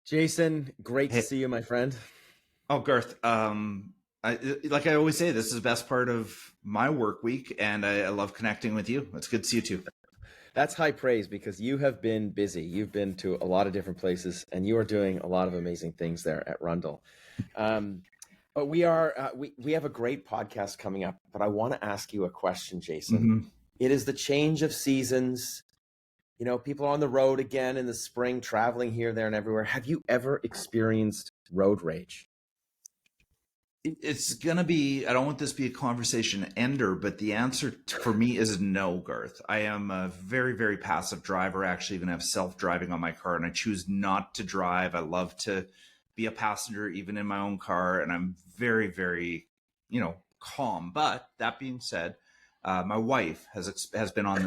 Jason, great to Hey, see you, my friend. oh Garth, like I always say, this is the best part of my work week, and I love connecting with you. It's good to see you too. That's high praise because you have been busy. You've been to a lot of different places, and you are doing a lot of amazing things there at Rundle. Um, but we have a great podcast coming up. But I want to ask you a question, Jason. hmm It is the change of seasons. You know, people are on the road again in the spring, traveling here, there, and everywhere. Have you ever experienced road rage? It's gonna be. I don't want this to be a conversation ender, but the answer for me is no, Garth. I am a very, very passive driver. I actually even have self-driving on my car, and I choose not to drive. I love to be a passenger, even in my own car, and I'm very, very, calm. But that being said, my wife has been on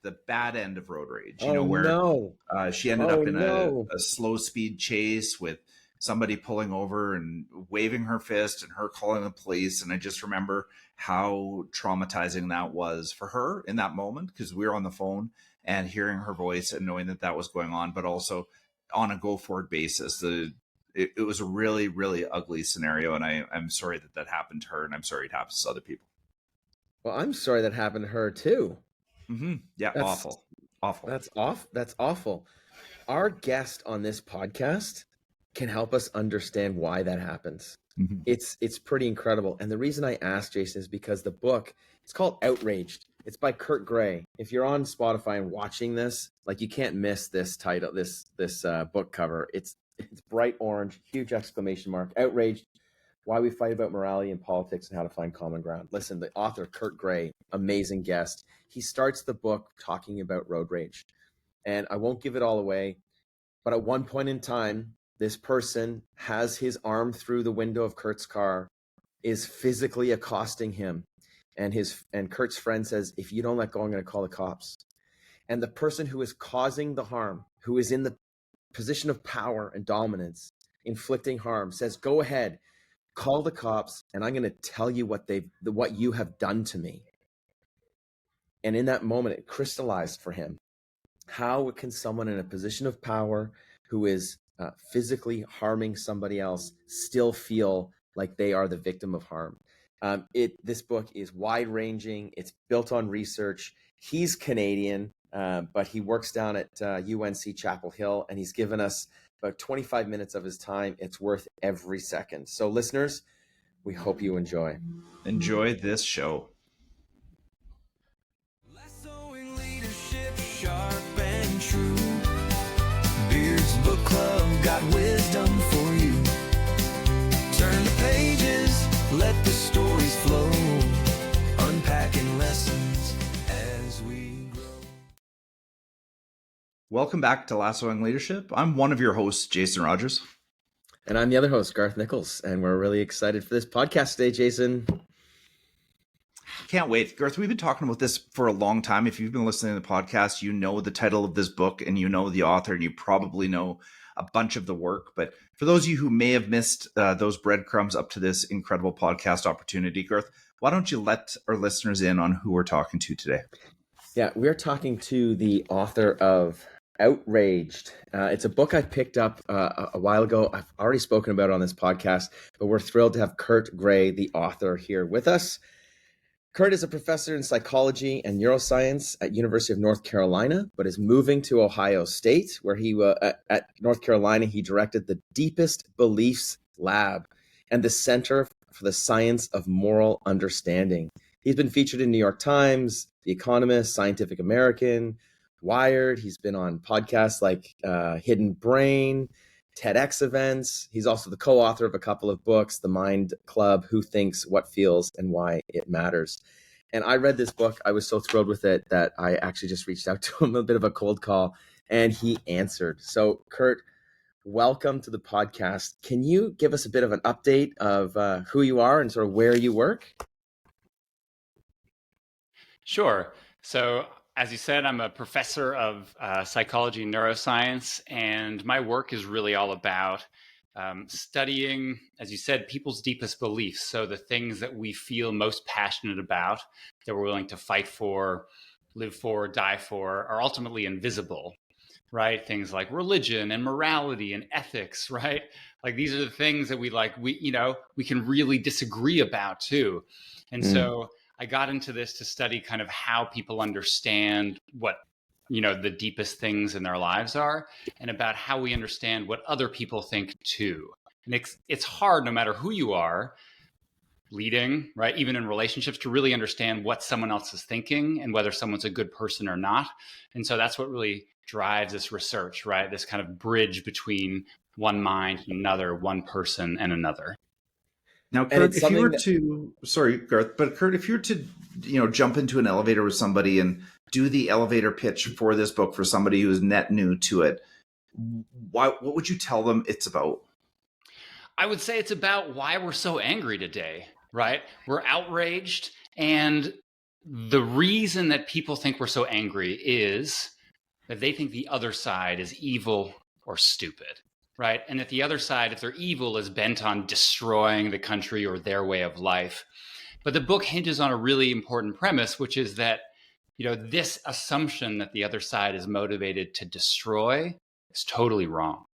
the bad end of road rage. Oh Where no! she ended Oh up in a, no! a slow speed chase with somebody pulling over and waving her fist and her calling the police. And I just remember how traumatizing that was for her in that moment, because we were on the phone and hearing her voice and knowing that that was going on, but also on a go forward basis. It was a really, really ugly scenario. And I'm sorry that that happened to her, and I'm sorry it happens to other people. Well, I'm sorry that happened to her too. Yeah, That's awful. Awful. That's awful. Our guest on this podcast can help us understand why that happens. hmm It's pretty incredible. And the reason I asked Jason is because the book, it's called Outraged. It's by Kurt Gray. If you're on Spotify and watching this, like you can't miss this title, this book cover. It's bright orange, huge exclamation mark. Outraged: Why We Fight About Morality and Politics and How to Find Common Ground. Listen, the author, Kurt Gray, amazing guest. He starts the book talking about road rage. And I won't give it all away, but at one point in time, this person has his arm through the window of Kurt's car, is physically accosting him. And Kurt's friend says, if you don't let go, I'm going to call the cops. And the person who is causing the harm, who is in the position of power and dominance, inflicting harm, says, go ahead, call the cops, and I'm going to tell you what you have done to me. And in that moment, it crystallized for him. How can someone in a position of power who is physically harming somebody else still feel like they are the victim of harm? This book is wide ranging. It's built on research. He's Canadian, but he works down at UNC Chapel Hill, and he's given us about 25 minutes of his time. It's worth every second. So listeners, we hope you enjoy. Enjoy this show. Lassoing leadership, sharp and true. Beard's Book Club got wisdom for you. Turn the pages, let the stories flow. Unpacking lessons as we grow. Welcome back to Lassoing Leadership. I'm one of your hosts, Jason Rogers. And I'm the other host, Garth Nichols, and we're really excited for this podcast today, Jason. Can't wait. Garth, we've been talking about this for a long time. If you've been listening to the podcast, you know the title of this book and you know the author, and you probably know a bunch of the work. But for those of you who may have missed those breadcrumbs up to this incredible podcast opportunity, Garth, why don't you let our listeners in on who we're talking to today? Yeah, we're talking to the author of Outraged. It's a book I picked up a while ago. I've already spoken about it on this podcast, but we're thrilled to have Kurt Gray, the author, here with us. Kurt is a professor in psychology and neuroscience at University of North Carolina, but is moving to Ohio State, where at North Carolina, he directed the Deepest Beliefs Lab and the Center for the Science of Moral Understanding. He's been featured in New York Times, The Economist, Scientific American, Wired. He's been on podcasts like Hidden Brain, TEDx events. He's also the co-author of a couple of books, The Mind Club, Who Thinks, What Feels, and Why It Matters. And I read this book. I was so thrilled with it that I actually just reached out to him, a bit of a cold call, and he answered. So, Kurt, welcome to the podcast. Can you give us a bit of an update of who you are and sort of where you work? Sure. So, as you said, I'm a professor of psychology and neuroscience, and my work is really all about studying, as you said, people's deepest beliefs. So the things that we feel most passionate about, that we're willing to fight for, live for, die for, are ultimately invisible. right? Things like religion and morality and ethics, right? Like these are the things that we can really disagree about too. And so I got into this to study kind of how people understand what, the deepest things in their lives are, and about how we understand what other people think too. And it's hard, no matter who you are, leading, right? Even in relationships, to really understand what someone else is thinking and whether someone's a good person or not. And so that's what really drives this research, right? This kind of bridge between one mind and another, one person and another. Now, Kurt, if you were to, sorry, Garth, but Kurt, if you were to, jump into an elevator with somebody and do the elevator pitch for this book for somebody who's net new to it, what would you tell them it's about? I would say it's about why we're so angry today, right? We're outraged. And the reason that people think we're so angry is that they think the other side is evil or stupid, right? And that the other side, if they're evil, is bent on destroying the country or their way of life. But the book hinges on a really important premise, which is that, this assumption that the other side is motivated to destroy is totally wrong.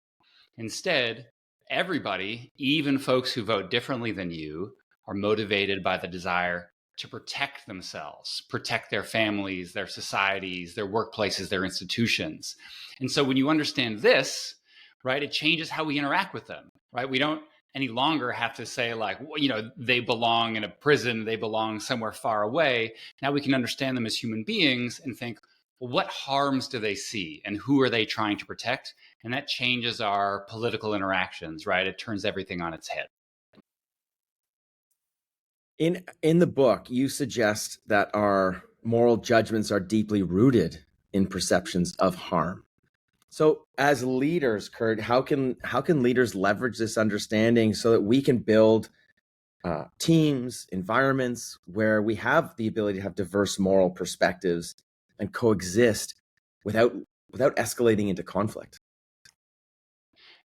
Instead, everybody, even folks who vote differently than you, are motivated by the desire to protect themselves, protect their families, their societies, their workplaces, their institutions. And so when you understand this, right, it changes how we interact with them, right? We don't any longer have to say like, they belong in a prison, they belong somewhere far away. Now we can understand them as human beings and think, well, what harms do they see and who are they trying to protect? And that changes our political interactions, right? It turns everything on its head. In the book, you suggest that our moral judgments are deeply rooted in perceptions of harm. So as leaders, Kurt, how can leaders leverage this understanding so that we can build teams, environments where we have the ability to have diverse moral perspectives and coexist without escalating into conflict?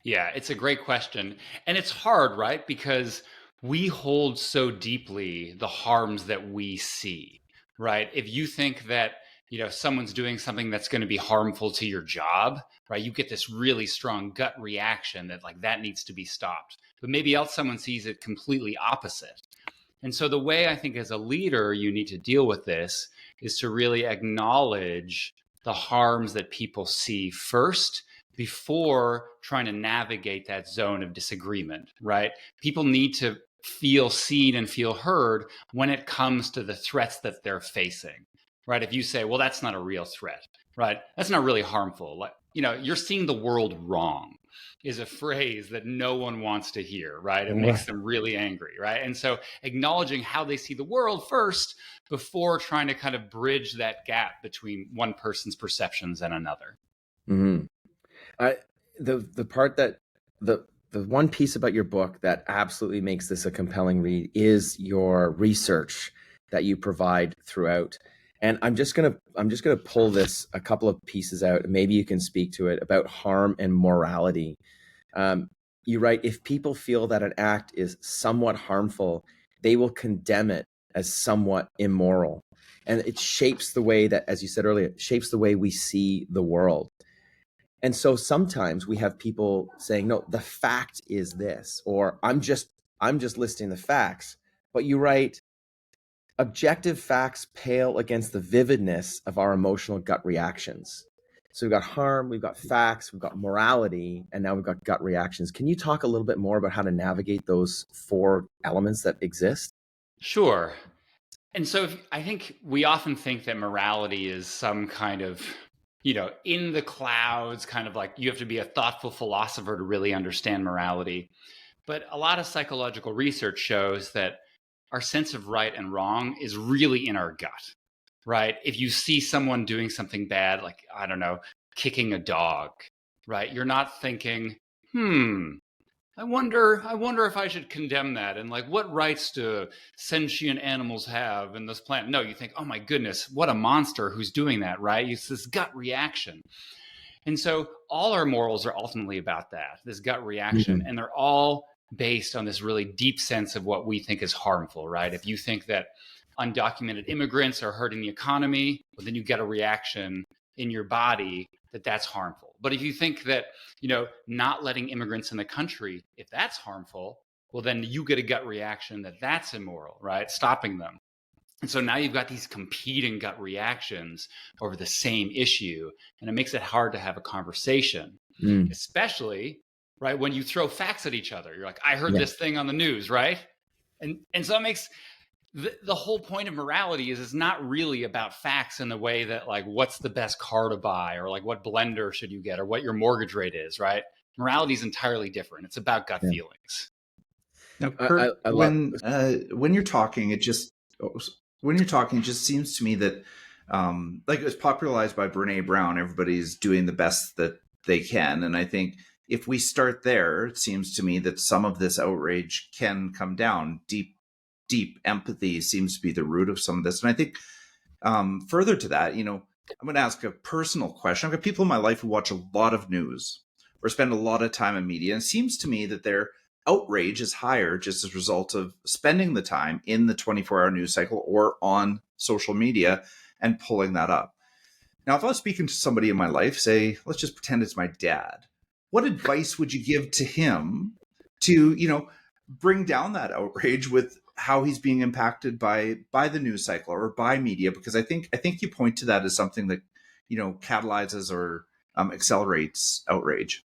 Yeah, it's a great question. And it's hard, right? Because we hold so deeply the harms that we see, right? If you think that, someone's doing something that's going to be harmful to your job, right? You get this really strong gut reaction that like that needs to be stopped. But maybe else someone sees it completely opposite. And so the way I think as a leader you need to deal with this is to really acknowledge the harms that people see first before trying to navigate that zone of disagreement, right? People need to feel seen and feel heard when it comes to the threats that they're facing, right? If you say, well, that's not a real threat, right? That's not really harmful. Like, you're seeing the world wrong is a phrase that no one wants to hear, right? It makes them really angry, right? And so acknowledging how they see the world first before trying to kind of bridge that gap between one person's perceptions and another. Mm-hmm. The part that the one piece about your book that absolutely makes this a compelling read is your research that you provide throughout. And I'm just gonna pull a couple of pieces out. Maybe you can speak to it about harm and morality. You write, if people feel that an act is somewhat harmful, they will condemn it as somewhat immoral. And it shapes the way that, as you said earlier, it shapes the way we see the world. And so sometimes we have people saying, no, the fact is this, or I'm just listing the facts. But you write, objective facts pale against the vividness of our emotional gut reactions. So we've got harm, we've got facts, we've got morality, and now we've got gut reactions. Can you talk a little bit more about how to navigate those four elements that exist? Sure. And so I think we often think that morality is some kind of, in the clouds, kind of like you have to be a thoughtful philosopher to really understand morality. But a lot of psychological research shows that our sense of right and wrong is really in our gut, right? If you see someone doing something bad, like, I don't know, kicking a dog, right? You're not thinking, I wonder if I should condemn that. And like, what rights do sentient animals have in this planet? No, you think, oh my goodness, what a monster who's doing that, right? It's this gut reaction. And so all our morals are ultimately about that, this gut reaction. And they're all based on this really deep sense of what we think is harmful, right? If you think that undocumented immigrants are hurting the economy, well, then you get a reaction in your body that that's harmful. But if you think that, not letting immigrants in the country, if that's harmful, well, then you get a gut reaction that that's immoral, right? Stopping them. And so now you've got these competing gut reactions over the same issue, and it makes it hard to have a conversation, especially, right, when you throw facts at each other. You're like, I heard this thing on the news, right? And so it makes the whole point of morality is it's not really about facts in the way that, like, what's the best car to buy, or like what blender should you get, or what your mortgage rate is, right? Morality is entirely different. It's about gut feelings. Now, Kurt, when you're talking, it just seems to me that, like, it was popularized by Brene Brown, everybody's doing the best that they can. And I think if we start there, it seems to me that some of this outrage can come down. Deep empathy seems to be the root of some of this. And I think further to that, I'm going to ask a personal question. I've got people in my life who watch a lot of news or spend a lot of time in media. And it seems to me that their outrage is higher just as a result of spending the time in the 24-hour news cycle or on social media and pulling that up. Now, if I was speaking to somebody in my life, say, let's just pretend it's my dad, what advice would you give to him to, bring down that outrage with how he's being impacted by the news cycle or by media? Because I think you point to that as something that, catalyzes or accelerates outrage.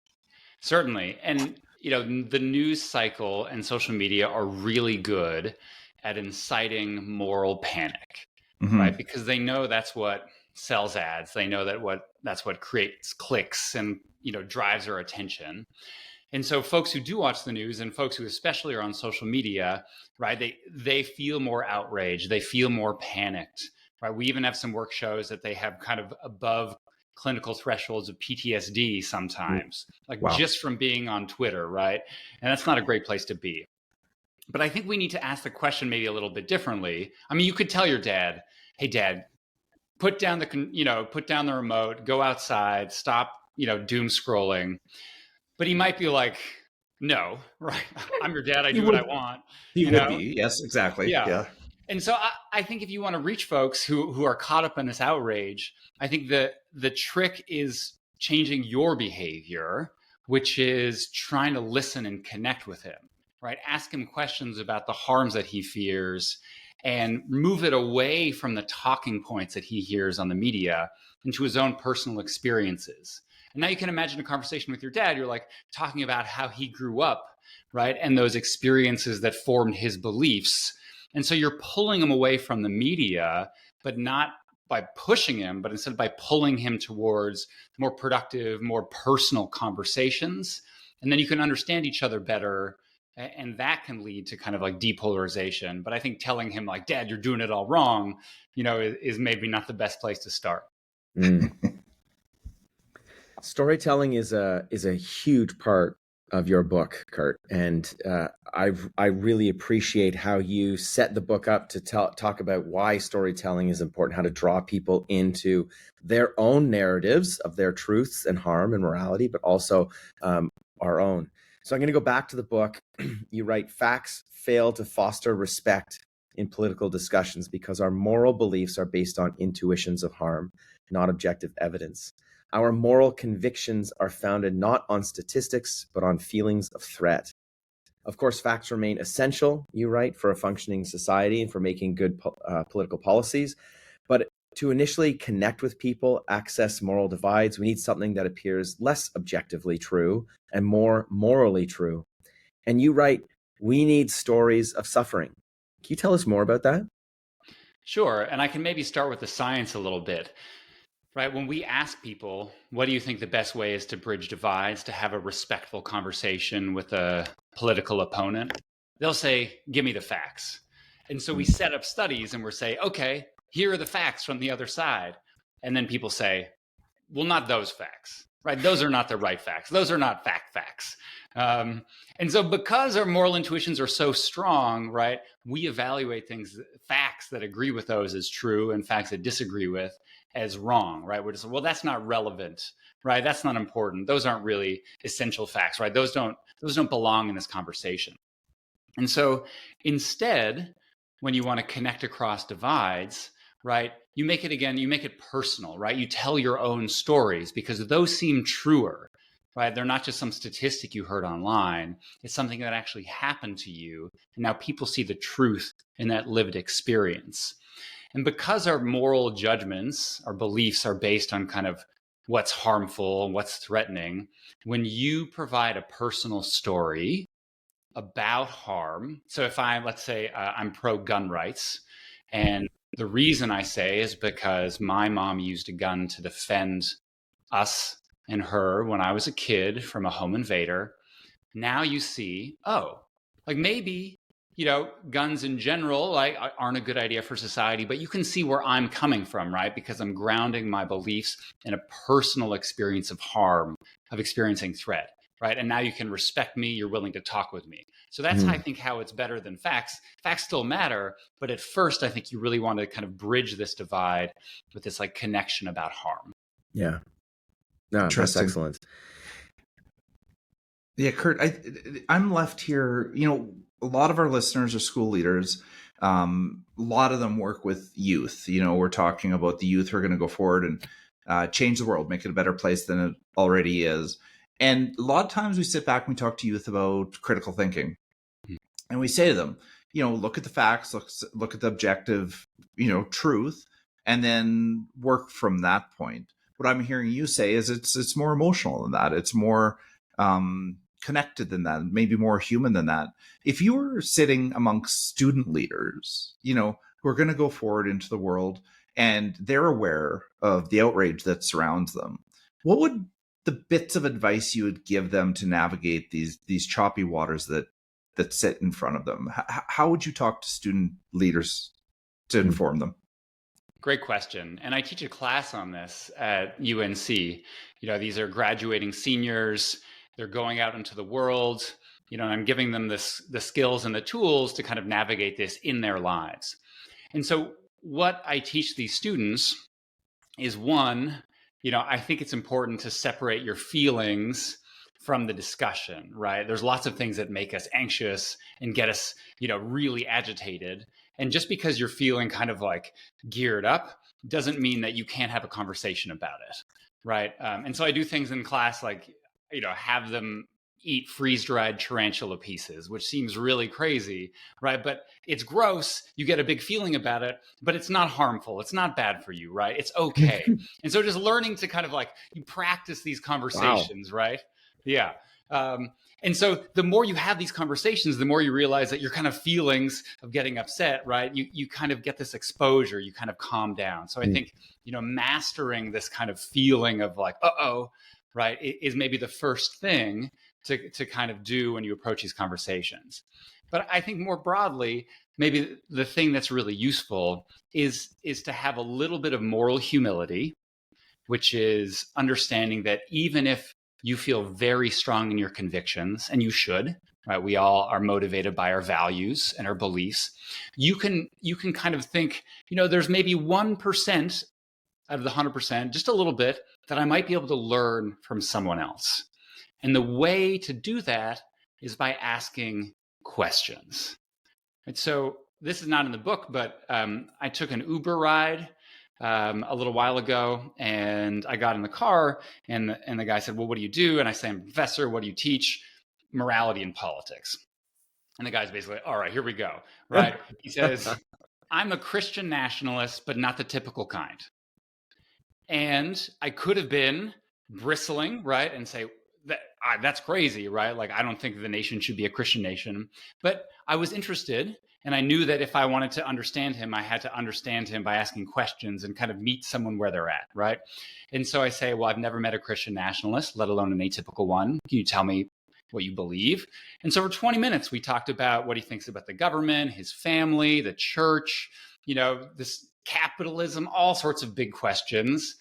Certainly. And, the news cycle and social media are really good at inciting moral panic, right? Because they know that's what sells ads. They know that's what creates clicks and, drives our attention. And so folks who do watch the news, and folks who especially are on social media, right, they feel more outraged. They feel more panicked, right? We even have some work shows that they have kind of above clinical thresholds of PTSD sometimes, just from being on Twitter, right? And that's not a great place to be. But I think we need to ask the question maybe a little bit differently. I mean, you could tell your dad, hey, Dad, put down the remote, go outside, stop, doom scrolling. But he might be like, no, right? I'm your dad. I do what I want. He would be. Yes, exactly. Yeah. And so I think if you want to reach folks who are caught up in this outrage, I think the trick is changing your behavior, which is trying to listen and connect with him, right? Ask him questions about the harms that he fears and move it away from the talking points that he hears on the media into his own personal experiences. And now you can imagine a conversation with your dad. You're like talking about how he grew up, right? And those experiences that formed his beliefs. And so you're pulling him away from the media, but not by pushing him, but instead by pulling him towards more productive, more personal conversations. And then you can understand each other better. And that can lead to kind of like depolarization. But I think telling him like, Dad, you're doing it all wrong, is maybe not the best place to start. Storytelling is a huge part of your book, Kurt, and I really appreciate how you set the book up to talk about why storytelling is important, how to draw people into their own narratives of their truths and harm and morality, but also our own. So I'm going to go back to the book. You write, facts fail to foster respect in political discussions because our moral beliefs are based on intuitions of harm, not objective evidence. Our moral convictions are founded not on statistics, but on feelings of threat. Of course, facts remain essential, you write, for a functioning society and for making good political policies. But to initially connect with people, access moral divides, we need something that appears less objectively true and more morally true. And you write, we need stories of suffering. Can you tell us more about that? Sure. And I can maybe start with the science a little bit. Right. When we ask people, what do you think the best way is to bridge divides, to have a respectful conversation with a political opponent? They'll say, give me the facts. And so we set up studies and we're saying, okay, here are the facts from the other side. And then people say, well, not those facts, right? Those are not the right facts. Those are not facts. And so because our moral intuitions are so strong, right, we evaluate facts that agree with those as true and facts that disagree with as wrong, right? We're just, well, that's not relevant, right? That's not important. Those aren't really essential facts, right? Those don't belong in this conversation. And so instead, when you want to connect across divides, right? You make it personal, right? You tell your own stories because those seem truer, right? They're not just some statistic you heard online. It's something that actually happened to you. And now people see the truth in that lived experience. And because our moral judgments, our beliefs are based on kind of what's harmful and what's threatening, when you provide a personal story about harm. So if let's say I'm pro gun rights, and the reason I say is because my mom used a gun to defend us and her when I was a kid from a home invader. Now you see, oh, like maybe, guns in general like aren't a good idea for society, but you can see where I'm coming from, right? Because I'm grounding my beliefs in a personal experience of harm, of experiencing threat, right? And now you can respect me, you're willing to talk with me. So that's, I think, how it's better than facts. Facts still matter, but at first I think you really want to kind of bridge this divide with this like connection about harm. Yeah. No, that's excellent. Yeah, Kurt, I'm left here, a lot of our listeners are school leaders. A lot of them work with youth. We're talking about the youth who are going to go forward and change the world, make it a better place than it already is. And a lot of times we sit back and we talk to youth about critical thinking. And we say to them, look at the facts, look at the objective, truth, and then work from that point. What I'm hearing you say is it's more emotional than that. It's more connected than that, maybe more human than that. If you were sitting amongst student leaders, who are going to go forward into the world and they're aware of the outrage that surrounds them, what would the bits of advice you would give them to navigate these choppy waters that sit in front of them? How would you talk to student leaders to inform them? Great question. And I teach a class on this at UNC. These are graduating seniors. They're going out into the world, and I'm giving them the skills and the tools to kind of navigate this in their lives. And so what I teach these students is one, I think it's important to separate your feelings from the discussion, right? There's lots of things that make us anxious and get us, really agitated. And just because you're feeling kind of like geared up doesn't mean that you can't have a conversation about it, right? And so I do things in class like, have them eat freeze-dried tarantula pieces, which seems really crazy, right? But it's gross. You get a big feeling about it, but it's not harmful. It's not bad for you, right? It's okay. And so just learning to kind of like, you practice these conversations, right? Yeah. And so the more you have these conversations, the more you realize that your kind of feelings of getting upset, right? You kind of get this exposure, you kind of calm down. So I think, mastering this kind of feeling of like, uh-oh, right, is maybe the first thing to kind of do when you approach these conversations. But I think more broadly, maybe the thing that's really useful is to have a little bit of moral humility, which is understanding that even if you feel very strong in your convictions, and you should, right? We all are motivated by our values and our beliefs. You can kind of think, there's maybe 1% out of the 100%, just a little bit, that I might be able to learn from someone else. And the way to do that is by asking questions. And so this is not in the book, but I took an Uber ride a little while ago, and I got in the car, and the guy said, well, what do you do? And I said, I'm a professor. What do you teach? Morality and politics. And the guy's basically, all right, here we go, right? He says, I'm a Christian nationalist, but not the typical kind. And I could have been bristling, right, and say, that's crazy, right? Like, I don't think the nation should be a Christian nation. But I was interested, and I knew that if I wanted to understand him, I had to understand him by asking questions and kind of meet someone where they're at, right? And so I say, well, I've never met a Christian nationalist, let alone an atypical one. Can you tell me what you believe? And so for 20 minutes, we talked about what he thinks about the government, his family, the church, this capitalism, all sorts of big questions,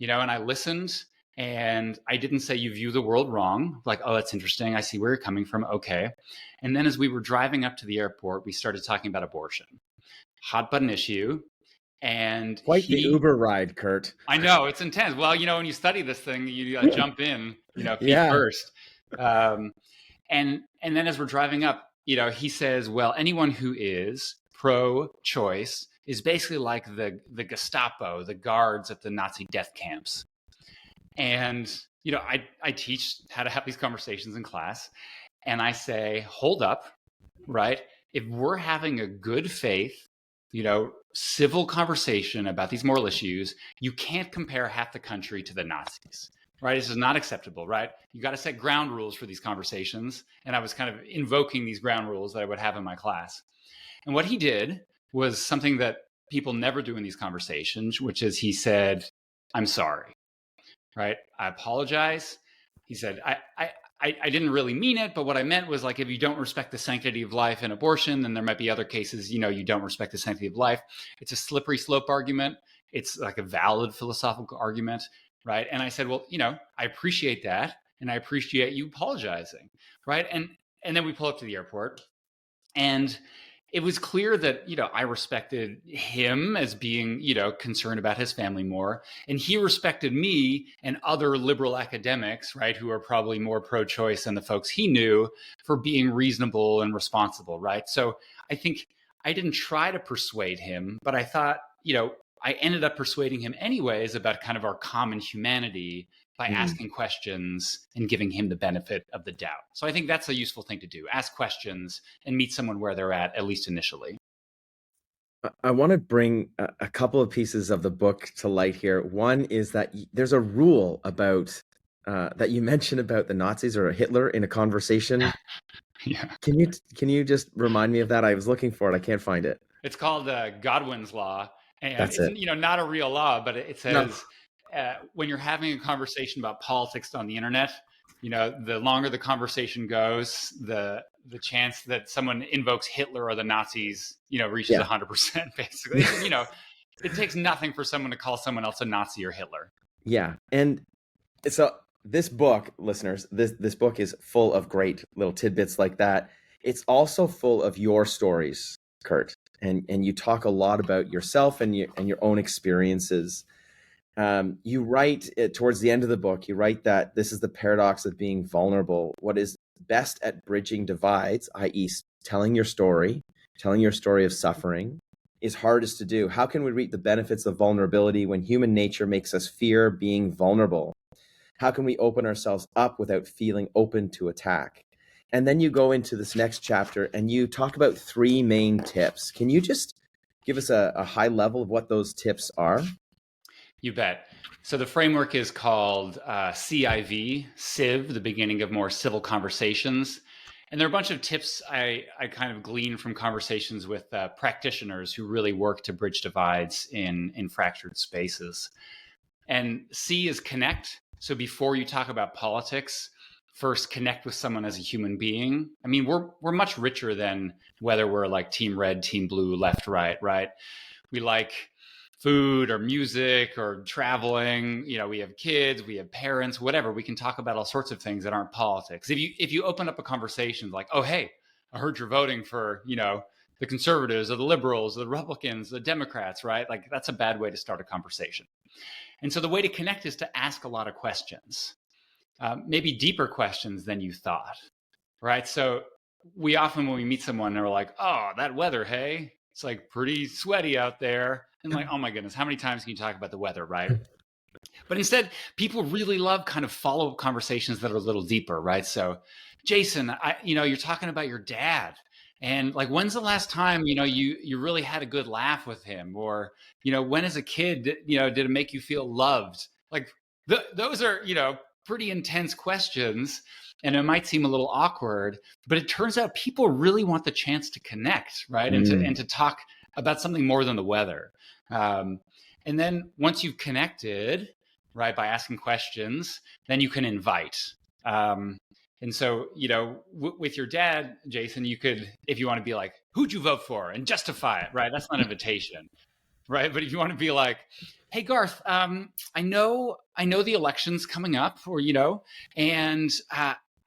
and I listened, and I didn't say you view the world wrong. Like, oh, that's interesting. I see where you're coming from. Okay. And then as we were driving up to the airport, we started talking about abortion, hot button issue. And quite the Uber ride, Kurt. I know, it's intense. Well, when you study this thing, you jump in, feet first. And then as we're driving up, he says, well, anyone who is pro-choice is basically like the Gestapo, the guards at the Nazi death camps. And, I teach how to have these conversations in class. And I say, hold up, right? If we're having a good faith, civil conversation about these moral issues, you can't compare half the country to the Nazis, right? This is not acceptable, right? You got to set ground rules for these conversations. And I was kind of invoking these ground rules that I would have in my class. And what he did was something that people never do in these conversations, which is he said, I'm sorry, right? I apologize. He said, I didn't really mean it, but what I meant was like, if you don't respect the sanctity of life and abortion, then there might be other cases, you don't respect the sanctity of life. It's a slippery slope argument. It's like a valid philosophical argument, right? And I said, well, I appreciate that. And I appreciate you apologizing, right? And then we pull up to the airport, and it was clear that, I respected him as being, concerned about his family more. And he respected me and other liberal academics, right, who are probably more pro-choice than the folks he knew, for being reasonable and responsible, right? So I think I didn't try to persuade him, but I thought, I ended up persuading him anyways about kind of our common humanity by asking questions and giving him the benefit of the doubt. So I think that's a useful thing to do. Ask questions and meet someone where they're at least initially. I want to bring a couple of pieces of the book to light here. One is that there's a rule about that you mentioned about the Nazis or Hitler in a conversation. Yeah. Can you just remind me of that? I was looking for it. I can't find it. It's called Godwin's law. And That's it's it. not a real law, but it says when you're having a conversation about politics on the internet, the longer the conversation goes, the chance that someone invokes Hitler or the Nazis, reaches 100%, basically. It takes nothing for someone to call someone else a Nazi or Hitler. Yeah. And so this book, listeners, this book is full of great little tidbits like that. It's also full of your stories, Kurt. And you talk a lot about yourself and your own experiences. You write towards the end of the book, you write that this is the paradox of being vulnerable. What is best at bridging divides, i.e. telling your story of suffering, is hardest to do. How can we reap the benefits of vulnerability when human nature makes us fear being vulnerable? How can we open ourselves up without feeling open to attack? And then you go into this next chapter and you talk about 3 main tips. Can you just give us a high level of what those tips are? You bet. So the framework is called CIV, the beginning of more civil conversations. And there are a bunch of tips I kind of gleaned from conversations with practitioners who really work to bridge divides in fractured spaces. And C is connect. So before you talk about politics, first connect with someone as a human being. I mean, we're much richer than whether we're like team red, team blue, left, right? We like food or music or traveling, we have kids, we have parents, whatever. We can talk about all sorts of things that aren't politics. If you open up a conversation like, oh, hey, I heard you're voting for, the conservatives or the liberals, or the Republicans, the Democrats, right? Like that's a bad way to start a conversation. And so the way to connect is to ask a lot of questions, maybe deeper questions than you thought, right? So we often, when we meet someone, they're like, oh, that weather, hey, it's like pretty sweaty out there. And like, oh my goodness, how many times can you talk about the weather, right? But instead, people really love kind of follow-up conversations that are a little deeper, right? So, Jason, you're talking about your dad. And like, when's the last time, you really had a good laugh with him? Or, when as a kid, did it make you feel loved? Like those are, pretty intense questions. And it might seem a little awkward, but it turns out people really want the chance to connect, right? And to talk about something more than the weather. And then once you've connected, right, by asking questions, then you can invite. And so, with your dad, Jason, you could, if you want to be like, who'd you vote for? And justify it, right? That's not an invitation, right? But if you want to be like, hey, Garth, I know the election's coming up, or, and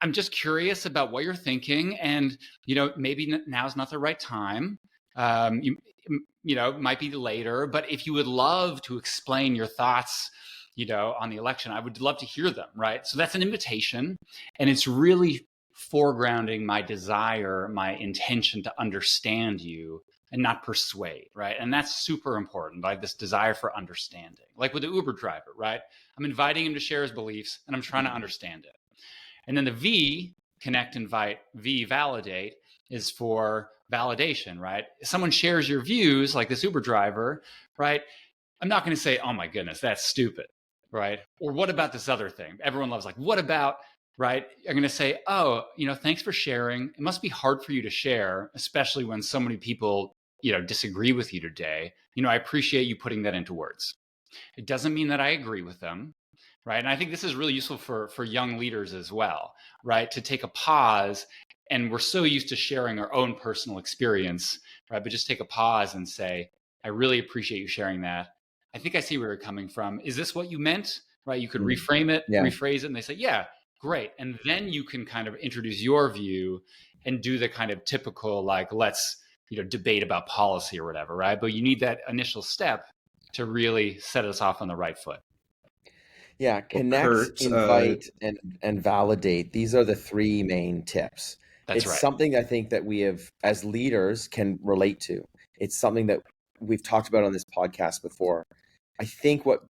I'm just curious about what you're thinking. And, maybe now's not the right time. Might be later, but if you would love to explain your thoughts, on the election, I would love to hear them, right? So that's an invitation, and it's really foregrounding my desire, my intention to understand you and not persuade, right? And that's super important, like this desire for understanding. Like with the Uber driver, right? I'm inviting him to share his beliefs and I'm trying to understand it. And then the V, connect, invite, V, validate, is for validation, right? If someone shares your views, like this Uber driver, right? I'm not going to say, oh my goodness, that's stupid, right? Or what about this other thing? Everyone loves like, what about, right? I'm going to say, oh, thanks for sharing. It must be hard for you to share, especially when so many people, disagree with you today. I appreciate you putting that into words. It doesn't mean that I agree with them, right? And I think this is really useful for young leaders as well, right? To take a pause. And we're so used to sharing our own personal experience, right? But just take a pause and say, I really appreciate you sharing that. I think I see where you're coming from. Is this what you meant? Right? You could reframe it, rephrase it, and they say, yeah, great. And then you can kind of introduce your view and do the kind of typical, like, let's, debate about policy or whatever, right? But you need that initial step to really set us off on the right foot. Yeah, connect, Kurt, invite, and validate. These are the three main tips. That's it's right. something I think that we have, as leaders, can relate to. It's something that we've talked about on this podcast before. I think what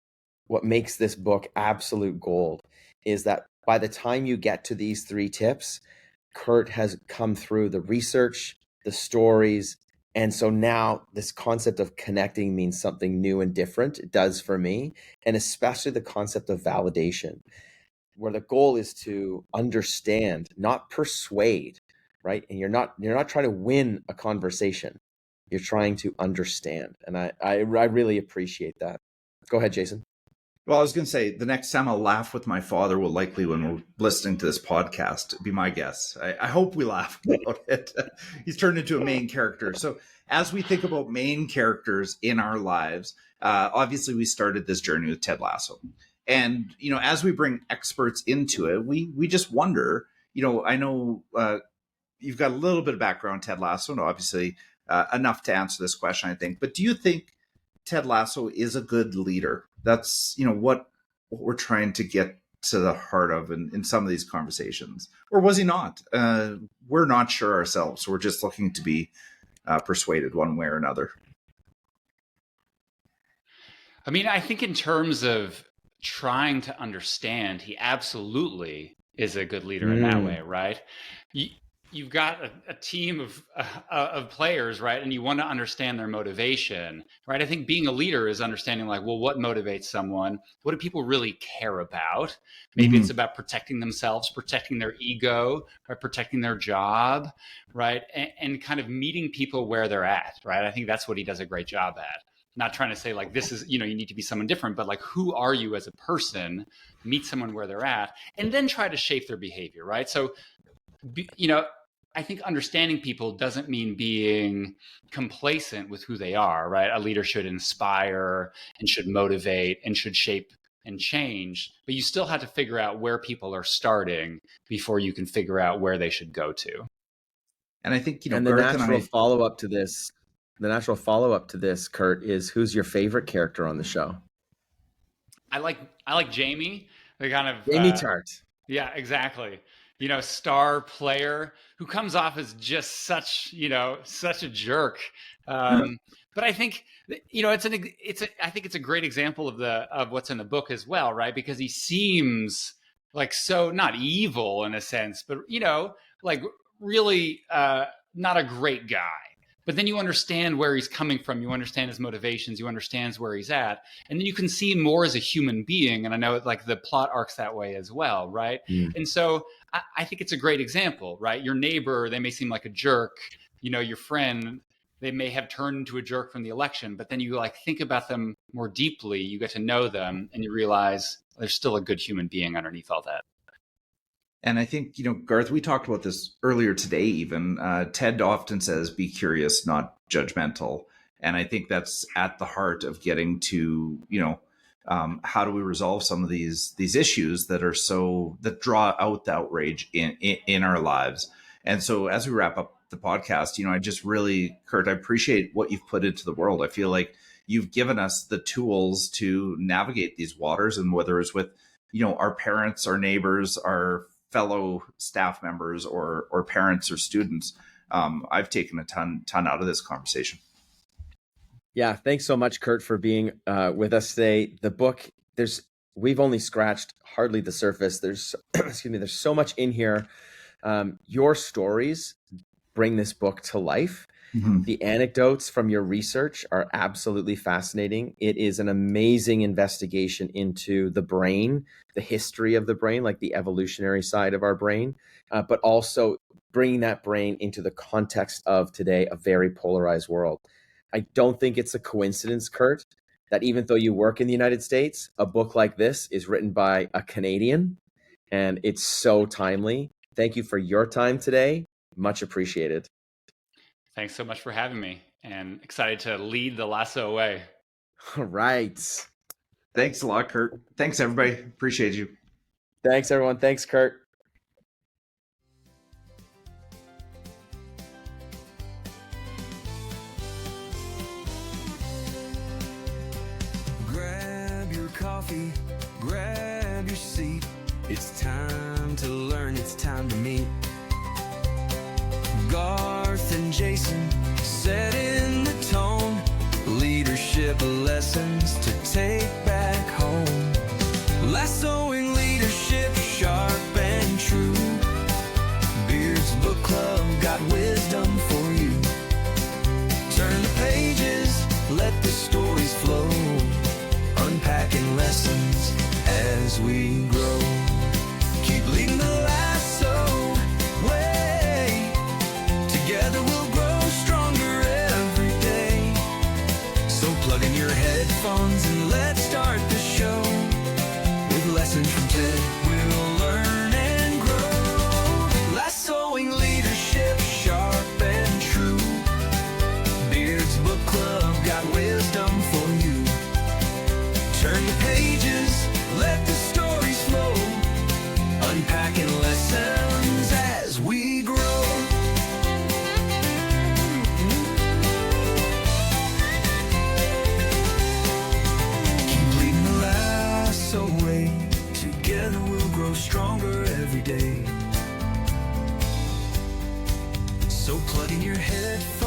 makes this book absolute gold is that by the time you get to these three tips, Kurt has come through the research, the stories, and so now this concept of connecting means something new and different. It does for me, and especially the concept of validation, where the goal is to understand, not persuade, right? And you're not trying to win a conversation. You're trying to understand. And I really appreciate that. Go ahead, Jason. Well, I was going to say, the next time I'll laugh with my father will likely when we're listening to this podcast, be my guess. I hope we laugh about it. He's turned into a main character. So as we think about main characters in our lives, obviously we started this journey with Ted Lasso. And, as we bring experts into it, we just wonder, I know you've got a little bit of background, Ted Lasso, and obviously enough to answer this question, I think. But do you think Ted Lasso is a good leader? That's, what we're trying to get to the heart of in some of these conversations. Or was he not? We're not sure ourselves. We're just looking to be persuaded one way or another. I mean, I think in terms of trying to understand, he absolutely is a good leader in that way, right? You've got a team of players, right? And you want to understand their motivation, right? I think being a leader is understanding, like, well, what motivates someone? What do people really care about? Maybe it's about protecting themselves, protecting their ego, or protecting their job, right? And kind of meeting people where they're at, right? I think that's what he does a great job at. Not trying to say like, this is, you need to be someone different, but like, who are you as a person? Meet someone where they're at, and then try to shape their behavior, right? So, I think understanding people doesn't mean being complacent with who they are, right? A leader should inspire and should motivate and should shape and change, but you still have to figure out where people are starting before you can figure out where they should go to. And I think, and the natural follow-up to this, Kurt, is who's your favorite character on the show? I like Jamie, the kind of Jamie Tart. Yeah, exactly. Star player who comes off as just such a jerk. But I think, I think it's a great example of what's in the book as well, right? Because he seems like so not evil in a sense, but like really not a great guy. But then you understand where he's coming from. You understand his motivations. You understand where he's at. And then you can see him more as a human being. And I know like the plot arcs that way as well, right? And so I think it's a great example, right? Your neighbor, they may seem like a jerk. Your friend, they may have turned into a jerk from the election. But then you like think about them more deeply. You get to know them and you realize there's still a good human being underneath all that. And I think, Garth, we talked about this earlier today even. Ted often says, be curious, not judgmental. And I think that's at the heart of getting to, how do we resolve some of these issues that draw out the outrage in our lives. And so as we wrap up the podcast, I just really, Kurt, I appreciate what you've put into the world. I feel like you've given us the tools to navigate these waters, and whether it's with, our parents, our neighbors, our fellow staff members or parents or students, I've taken a ton out of this conversation. Yeah, thanks so much, Kurt, for being with us today. The book, we've only scratched hardly the surface. There's excuse me, there's so much in here. Your stories bring this book to life. Mhm. The anecdotes from your research are absolutely fascinating. It is an amazing investigation into the brain, the history of the brain, like the evolutionary side of our brain, but also bringing that brain into the context of today, a very polarized world. I don't think it's a coincidence, Kurt, that even though you work in the United States, a book like this is written by a Canadian, and it's so timely. Thank you for your time today. Much appreciated. Thanks so much for having me, and excited to lead the lasso away. All right. Thanks a lot, Kurt. Thanks, everybody. Appreciate you. Thanks, everyone. Thanks, Kurt. Grab your coffee, grab your seat. It's time to learn, it's time to meet. Garth and Jason setting the tone. Leadership lessons to take back home. Lassoing leadership sharp and true. Beard's Book Club got wisdom for you. Turn the pages, let the stories flow. Unpacking lessons as we grow. Keep leading the lasso way. Together we'll grow stronger every day. So plug in your headphones and let's start the show. With lessons from Ted, we'll learn and grow. Lassoing leadership sharp and true. Beard's Book Club got wisdom for you. Turn the pages, let the stories flow. Unpacking lessons as we grow. Keep leading the lasso way. Together we'll grow stronger every day. So plug in your headphones